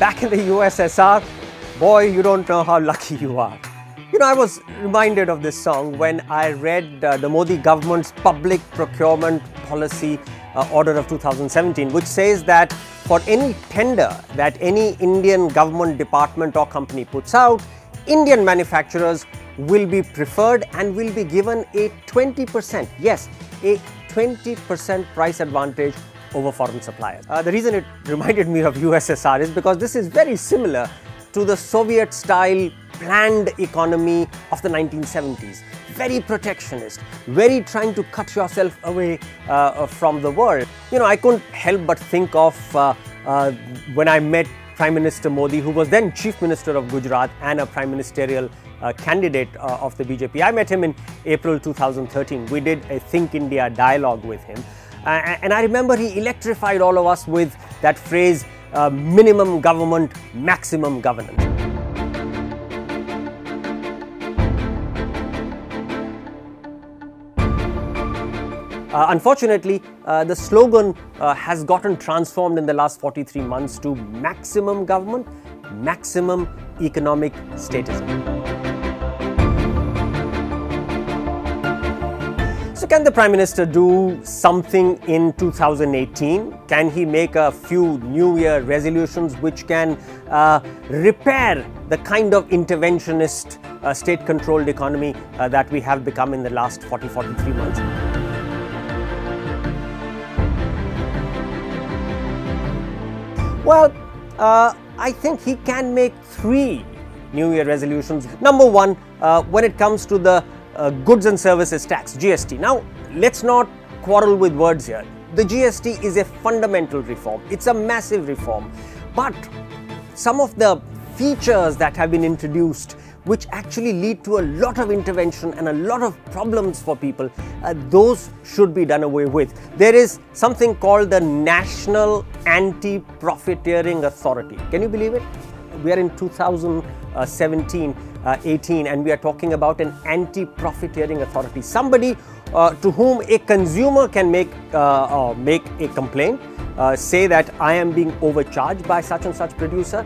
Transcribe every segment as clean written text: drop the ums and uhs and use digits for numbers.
back in the USSR, boy, you don't know how lucky you are. You know, I was reminded of this song when I read the Modi government's public procurement policy order of 2017, which says that for any tender that any Indian government department or company puts out, Indian manufacturers will be preferred and will be given a 20%, yes, a 20% price advantage over foreign suppliers. The reason it reminded me of USSR is because this is very similar to the Soviet-style planned economy of the 1970s. Very protectionist, very trying to cut yourself away from the world. You know, I couldn't help but think of when I met Prime Minister Modi, who was then Chief Minister of Gujarat and a Prime Ministerial candidate of the BJP. I met him in April 2013. We did a Think India dialogue with him. And I remember he electrified all of us with that phrase, minimum government, maximum governance. Unfortunately, the slogan has gotten transformed in the last 43 months to maximum government, maximum economic status. So can the Prime Minister do something in 2018? Can he make a few New Year resolutions which can repair the kind of interventionist, state-controlled economy that we have become in the last 43 months? Well, I think he can make 3 New Year resolutions. Number one, when it comes to the goods and services tax, GST. Now, let's not quarrel with words here. The GST is a fundamental reform. It's a massive reform. But some of the features that have been introduced, which actually lead to a lot of intervention and a lot of problems for people, those should be done away with. There is something called the National Anti-Profiteering Authority. Can you believe it? We are in 2017-18 and we are talking about an anti-profiteering authority. Somebody to whom a consumer can make a complaint, say that I am being overcharged by such and such producer.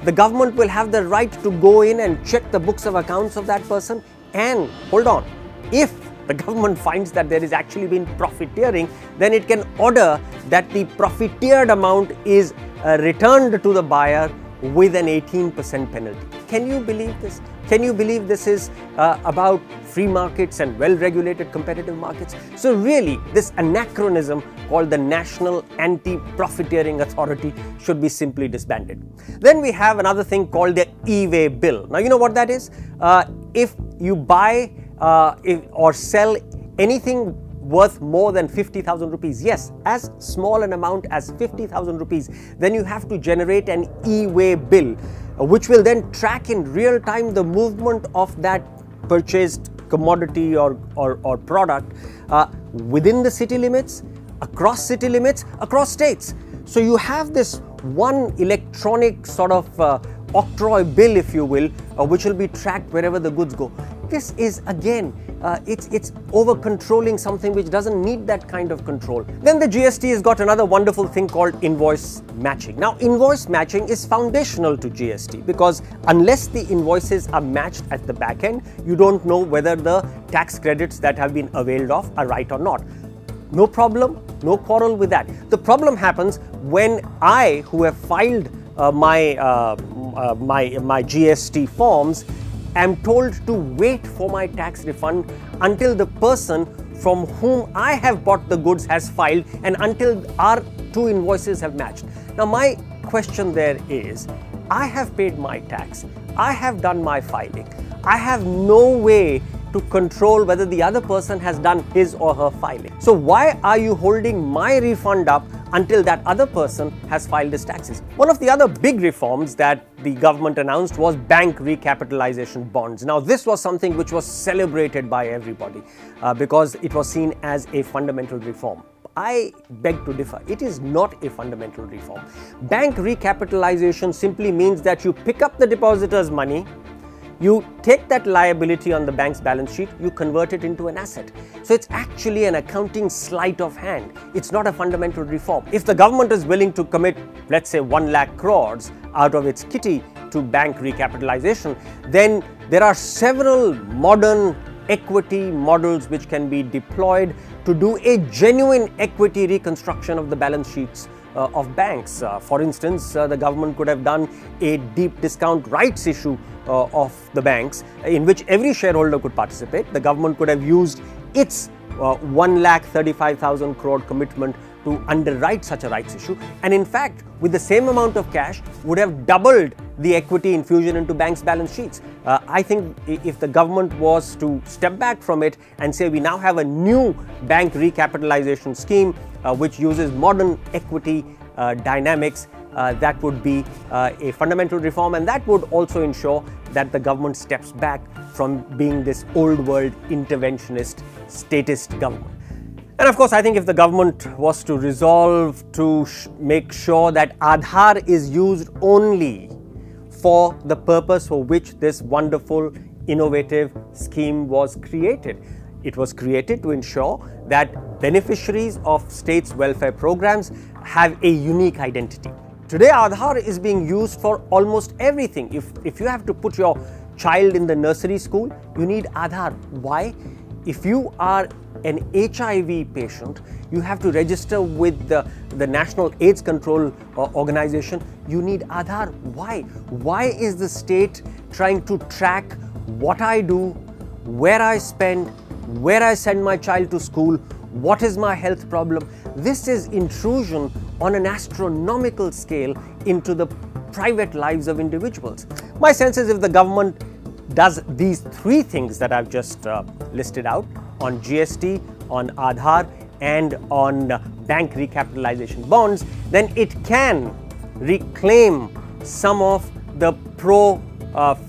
The government will have the right to go in and check the books of accounts of that person, and hold on, if the government finds that there is actually been profiteering, then it can order that the profiteered amount is returned to the buyer with an 18% penalty. Can you believe this? Can you believe this is about free markets and well-regulated competitive markets? So really, this anachronism called the National Anti-Profiteering Authority should be simply disbanded. Then we have another thing called the e-way bill. Now, you know what that is? If you buy or sell anything worth more than 50,000 rupees, yes, as small an amount as 50,000 rupees, then you have to generate an e-way bill, which will then track in real time the movement of that purchased commodity or product within the city limits, across city limits, across states. So you have this one electronic sort of octroi bill, if you will, which will be tracked wherever the goods go. This is again, it's over-controlling something which doesn't need that kind of control. Then the GST has got another wonderful thing called invoice matching. Now, invoice matching is foundational to GST because unless the invoices are matched at the back end, you don't know whether the tax credits that have been availed of are right or not. No problem, no quarrel with that. The problem happens when I, who have filed my GST forms, am told to wait for my tax refund until the person from whom I have bought the goods has filed and until our 2 invoices have matched. Now, my question there is, I have paid my tax, I have done my filing, I have no way to control whether the other person has done his or her filing. So why are you holding my refund up until that other person has filed his taxes? One of the other big reforms that the government announced was bank recapitalization bonds. Now, this was something which was celebrated by everybody because it was seen as a fundamental reform. I beg to differ. It is not a fundamental reform. Bank recapitalization simply means that you pick up the depositor's money, you take that liability on the bank's balance sheet, you convert it into an asset. So it's actually an accounting sleight of hand. It's not a fundamental reform. If the government is willing to commit, let's say 1 lakh crores out of its kitty to bank recapitalization, then there are several modern equity models which can be deployed to do a genuine equity reconstruction of the balance sheets of banks. For instance, the government could have done a deep discount rights issue of the banks in which every shareholder could participate. The government could have used its 1,35,000 crore commitment to underwrite such a rights issue, and in fact with the same amount of cash would have doubled the equity infusion into banks' balance sheets. I think if the government was to step back from it and say we now have a new bank recapitalization scheme which uses modern equity dynamics, that would be a fundamental reform, and that would also ensure that the government steps back from being this old world interventionist statist government. And of course, I think if the government was to resolve to make sure that Aadhaar is used only for the purpose for which this wonderful, innovative scheme was created. It was created to ensure that beneficiaries of states' welfare programs have a unique identity. Today, Aadhaar is being used for almost everything. If you have to put your child in the nursery school, you need Aadhaar. Why? If you are an HIV patient, you have to register with the National AIDS Control Organization. You need Aadhaar. Why? Why is the state trying to track what I do, where I spend, where I send my child to school, what is my health problem? This is intrusion on an astronomical scale into the private lives of individuals. My sense is if the government does these three things that I've just listed out on GST, on Aadhaar and on bank recapitalization bonds, then it can reclaim some of the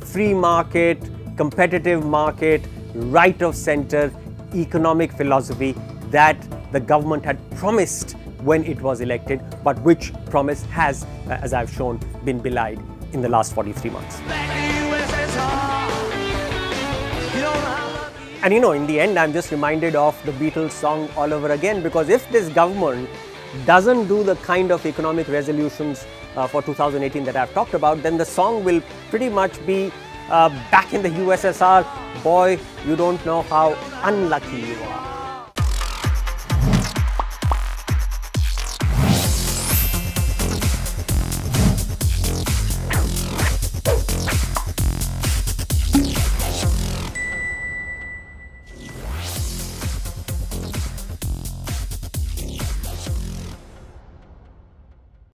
free market, competitive market, right of center economic philosophy that the government had promised when it was elected, but which promise has, as I've shown, been belied in the last 43 months. And you know, in the end, I'm just reminded of the Beatles song all over again, because if this government doesn't do the kind of economic resolutions for 2018 that I've talked about, then the song will pretty much be back in the USSR, boy, you don't know how unlucky you are.